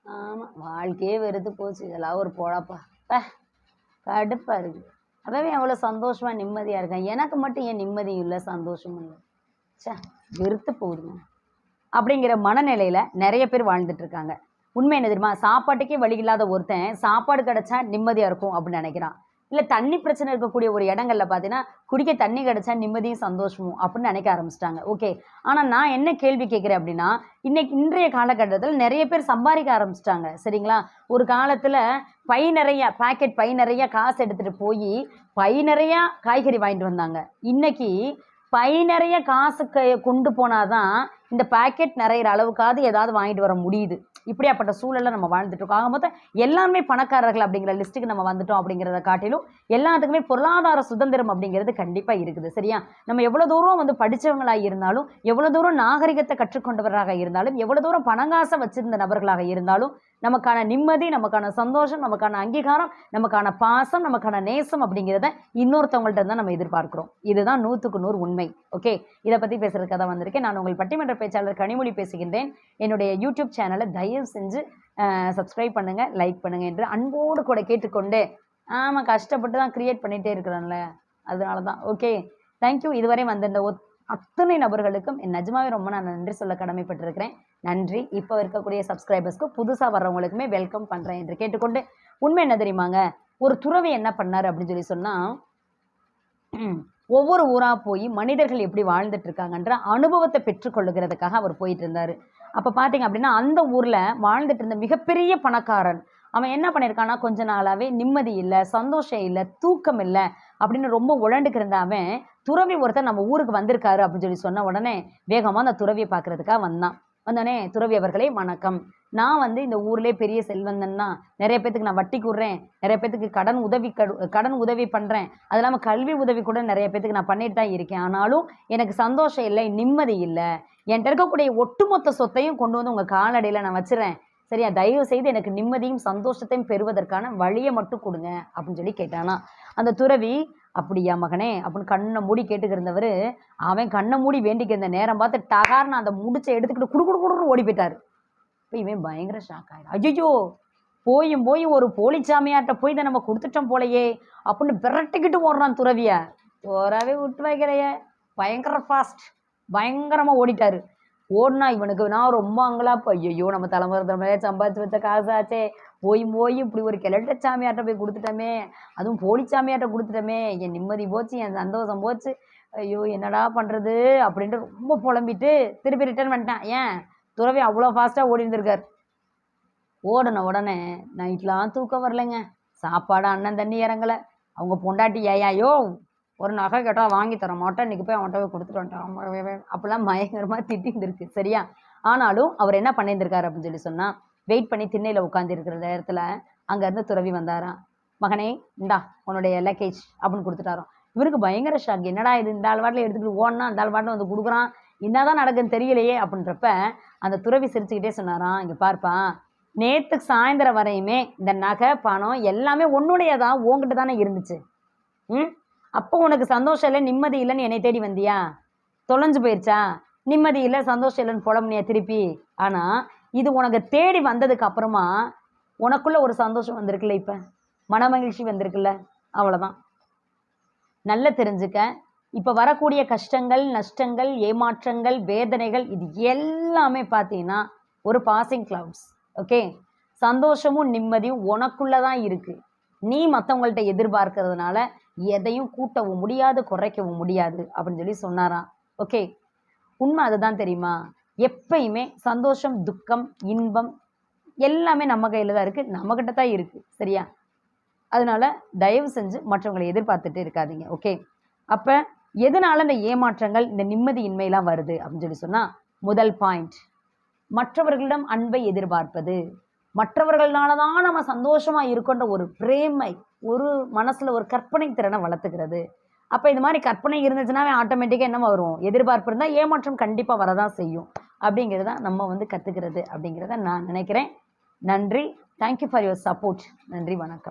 ஆமா. வாழ்க்கையே வெறுத்து போச்சு. இதெல்லாம் ஒரு பொழப்பா? ப்ப கடுப்பா இருக்கு. அப்பவே எவ்வளோ சந்தோஷமா, நிம்மதியா இருக்கேன். எனக்கு மட்டும் ஏன் நிம்மதியும் இல்ல, சந்தோஷமும் இல்ல? ச்சே! வெறுத்து போகுதுங்க. அப்படிங்கிற மனநிலையில நெறைய பேர் வாழ்ந்துட்டு இருக்காங்க. உண்மை என்ன தெரியுமா? சாப்பாட்டுக்கே வழி இல்லாத ஒருத்தன், சாப்பாடு கிடைச்சா நிம்மதியா இருக்கும் அப்படின்னு நெனைக்கிறான். இல்ல தண்ணி பிரச்சனை இருக்கக்கூடிய ஒரு இடங்கள்ல பார்த்தீங்கன்னா, குடிக்க தண்ணி கிடைச்சா நிம்மதியும், சந்தோஷமும் அப்படின்னு நெனைக்க ஆரம்பிச்சுட்டாங்க. ஓகே. ஆனா நான் என்ன கேள்வி கேட்கிறேன் அப்படின்னா, இன்றைய காலகட்டத்தில நெறைய பேர் சம்பாரிக்க ஆரம்பிச்சுட்டாங்க. சரிங்களா? ஒரு காலத்தில பை நெறைய பாக்கெட் பை நெறைய காசு எடுத்துட்டு போயி, பை நெறைய காய்கறி வாங்கிட்டு வந்தாங்க. இன்னைக்கு பை நெறைய காசு கொண்டு போனா தான், இந்த பாக்கெட் நெறையிற அளவுக்காவது ஏதாவது வாங்கிட்டு வர முடியுது. இப்படியாப்பட்ட சூழல்ல நம்ம வாழ்ந்துட்டு இருக்கோம். ஆக மொத்தம் எல்லாருமே பணக்காரர்கள் அப்படிங்கிற லிஸ்ட்டுக்கு நம்ம வந்துட்டோம் அப்படிங்கிறத காட்டிலும், எல்லாத்துக்குமே பொருளாதார சுதந்திரம் அப்படிங்கிறது கண்டிப்பா இருக்குது. சரியா? நம்ம எவ்வளோ தூரம் வந்து படிச்சவங்களா இருந்தாலும், எவ்வளோ தூரம் நாகரிகத்த கற்றுக்கொண்டவராக இருந்தாலும், எவ்வளோ தூரம் பணங்காச வச்சிருந்த நபர்களாக இருந்தாலும், நமக்கான நிம்மதி, நமக்கான சந்தோஷம், நமக்கான அங்கீகாரம், நமக்கான பாசம், நமக்கான நேசம் அப்படிங்கிறத இன்னொருத்தவங்கள்ட்ட தான் நம்ம எதிர்பார்க்கிறோம். இதுதான் 100க்கு 100 உண்மை. ஓகே. இத பத்தி பேசுறதுக்காக தான் வந்திருக்கேன். நான் உங்கள் பட்டிமன்ற பேச்சாளர் கனிமொழி பேசுகின்றேன். என்னுடைய யூடியூப் சேனல தயவு செஞ்சு சப்ஸ்கிரைப் பண்ணுங்க, லைக் பண்ணுங்க என்று அன்போடு கூட கேட்டுக்கொண்டு, ஆமா கஷ்டப்பட்டு தான் கிரியேட் பண்ணிட்டே இருக்கிறேன்ல. அதனால தான். ஓகே. Thank you. இதுவரை வந்த இந்த அத்தனை நபர்களுக்கும் நிஜமாவே ரொம்ப நான் நன்றி சொல்ல கடமைப்பட்டிருக்கிறேன். நன்றி. இப்ப இருக்கக்கூடிய சப்ஸ்கிரைபர்ஸ்க்கு புதுசா வர்றவங்களுக்குமே வெல்கம் பண்றேன் என்று கேட்டுக்கொண்டு, உண்மை என்ன தெரியுமாங்க? ஒரு துறவி என்ன பண்ணாரு அப்படின்னு சொல்லி சொன்னா, ஒவ்வொரு ஊரா போய் மனிதர்கள் எப்படி வாழ்ந்துட்டு இருக்காங்கன்ற அனுபவத்த பெற்றுக்கொள்ளுகிறதுக்காக அவர் போயிட்டு இருந்தாரு. அப்ப பார்த்தீங்க அப்படின்னா, அந்த ஊர்ல வாழ்ந்துட்டு இருந்த மிகப்பெரிய பணக்காரன். அவன் என்ன பண்ணியிருக்கான்னா, கொஞ்ச நாளாவே நிம்மதி இல்ல, சந்தோஷம் இல்ல, தூக்கம் இல்ல அப்படின்னு ரொம்ப உழண்டுக்கு இருந்த அவன், துறவி ஒருத்தர் நம்ம ஊருக்கு வந்திருக்காரு அப்படின்னு சொல்லி சொன்ன உடனே, வேகமா அந்த துறவிய பார்க்கறதுக்காக வந்தான். வந்தோனே, "துறவி அவர்களே வணக்கம். நான் வந்து இந்த ஊர்லயே பெரிய செல்வந்தன் தான். நெறைய பேத்துக்கு நான் வட்டி கூர்றேன். நெறைய பேத்துக்கு கடன் உதவி பண்றேன். அது இல்லாம கல்வி உதவி கூட நெறைய பேத்துக்கு நான் பண்ணிட்டு தான் இருக்கேன். ஆனாலும் எனக்கு சந்தோஷம் இல்ல, நிம்மதி இல்ல. என்ட்ட இருக்கக்கூடிய ஒட்டுமொத்த சொத்தையும் கொண்டு வந்து உங்க காலடியில நான் வச்சுர்றேன். சரியா? தயவு செய்து எனக்கு நிம்மதியும், சந்தோஷத்தையும் பெறுவதற்கான வழிய மட்டும் குடுங்க." அப்படின்னு சொல்லி கேட்டானாம். அந்த துறவி, "அப்படியா மகனே?" அப்படின்னு கண்ண மூடி கேட்டுக்கிருந்தவரு, அவன் கண்ண மூடி வேண்டிக்கிருந்த நேரம் பார்த்து டகார்னு அந்த முடிச்ச எடுத்துக்கிட்டு குடு குடு குடுன்னு ஓடி போயிட்டாரு. இப்ப இவன் பயங்கர ஷாக் ஆயிட்டான். "ஐயய்யோ! போயும் ஒரு போலி சாமியார்ட்ட போய் இத நம்ம குடுத்துட்டோம் போலயே!" அப்படின்னு விரட்டிக்கிட்டு ஓடுறான் துறவிய. "போறவே விட்டு வைக்கலையே!" பயங்கர ஃபாஸ்ட். பயங்கரமா ஓடிட்டாரு. ஓடுனா இவனுக்கு நான் ரொம்ப அங்கலாப்பு. ஐயய்யோ! நம்ம தலைமுறையா சம்பாதிச்சு வச்ச காசாச்சே! போயும் இப்படி ஒரு கிழட்டு சாமியார்ட்ட போய் குடுத்துட்டோமே! அதுவும் போலி சாமியார்ட்ட குடுத்துட்டோமே! என் நிம்மதி போச்சு, என் சந்தோஷம் போச்சு. ஐயோ! என்னடா பண்றது? அப்படின்ட்டு ரொம்ப புலம்பிட்டு திருப்பி ரிட்டர்ன் வந்துட்டான். ஏன்? துறவி அவ்வளோ ஃபாஸ்ட்டா ஓடி இருந்திருக்காரு. ஓடுன உடனே நைட்லாம் தூக்கம் வரலைங்க. சாப்பாடு, அன்னம், தண்ணி இறங்கல. அவங்க பொண்டாட்டி, "ஏய்யா யோவ்! ஒரு நகை கேட்டா வாங்கி தர மாட்டேன். இன்னைக்கு போய் அவன்ட்ட போய் குடுத்துட்டு வந்துட்டேன்." அப்படிலாம் பயங்கரமா திட்டியிருந்திருக்கு. சரியா? ஆனாலும் அவர் என்ன பண்ணியிருந்திருக்காரு அப்படின்னு சொல்லி சொன்னா, வெயிட் பண்ணி திண்ணையில உட்கார்ந்திருக்கிற நேரத்துல, அங்க இருந்து துறவி வந்தாராம். "மகனே, இந்தா உன்னுடைய லக்கேஜ்" அப்படின்னு குடுத்துட்டாராம். இவருக்கு பயங்கர ஷாக். என்னடா இது இந்த ஆள் பாட்டுல எடுத்துக்கிட்டு ஓடுனா, அந்த ஆள் பாட்டுல வந்து குடுக்குறான். என்னதான் நடக்குதுன்னு தெரியலையே அப்படின்றப்ப, அந்த துறவி சிரிச்சுக்கிட்டே சொன்னாராம், "இங்க பாருப்பா, நேத்து சாயந்தரம் வரையுமே இந்த நகை, பணம் எல்லாமே உன்னுடையதா, உன்கிட்ட தானே இருந்துச்சு. ம். அப்போ உனக்கு சந்தோஷம் இல்ல, நிம்மதி இல்லன்னு என்னை தேடி வந்தியா? தொலைஞ்சு போயிருச்சா? நிம்மதி இல்ல, சந்தோஷம் இல்லன்னு புலம்புனியா திருப்பி? ஆனா, இது உனக்கு தேடி வந்ததுக்கு அப்புறமா, உனக்குள்ள ஒரு சந்தோஷம் வந்திருக்குல்ல இப்ப. மனமகிழ்ச்சி வந்திருக்குல்ல. அவ்வளதான். நல்லா தெரிஞ்சுக்க. இப்ப வரக்கூடிய கஷ்டங்கள், நஷ்டங்கள், ஏமாற்றங்கள், வேதனைகள் இது எல்லாமே பார்த்தீங்கன்னா, ஒரு பாசிங் கிளவுட்ஸ். ஓகே. சந்தோஷமும், நிம்மதியும் உனக்குள்ள தான் இருக்கு. நீ மத்தவங்கள்ட்ட எதிர்பார்க்கிறதுனால, எதையும் கூட்டவும் முடியாது, குறைக்கவும் முடியாது அப்படின்னு சொல்லி சொன்னாராம். ஓகே. உண்மை அதுதான் தெரியுமா? எப்பயுமே சந்தோஷம், துக்கம், இன்பம் எல்லாமே நம்ம கையில தான் இருக்கு. நம்மகிட்ட தான் இருக்கு. சரியா? அதனால தயவு செஞ்சு மற்றவங்கள எதிர்பார்த்துட்டு இருக்காதீங்க. ஓகே. அப்ப எதனால இந்த ஏமாற்றங்கள், இந்த நிம்மதியின்மைலாம் வருது அப்படின்னு சொல்லி சொன்னா, முதல் பாயிண்ட், மற்றவர்களிடம் அன்பை எதிர்பார்ப்பது. மற்றவர்கள்னால தான் நம்ம சந்தோஷமா இருக்கோன்ற ஒரு பிரேமை, ஒரு மனசுல ஒரு கற்பனை திறனை வளர்த்துக்கிறது. அப்ப இந்த மாரி கற்பனை இருந்துச்சுன்னாவே ஆட்டோமேட்டிக்கா என்னவா வரும்? எதிர்பார்ப்பு இருந்தா ஏமாற்றம் கண்டிப்பா வரதான் செய்யும். அப்படிங்கிறத நம்ம வந்து கத்துக்கிறது அப்படிங்கிறத நான் நினைக்கிறேன். நன்றி. Thank you for your support. நன்றி, வணக்கம்.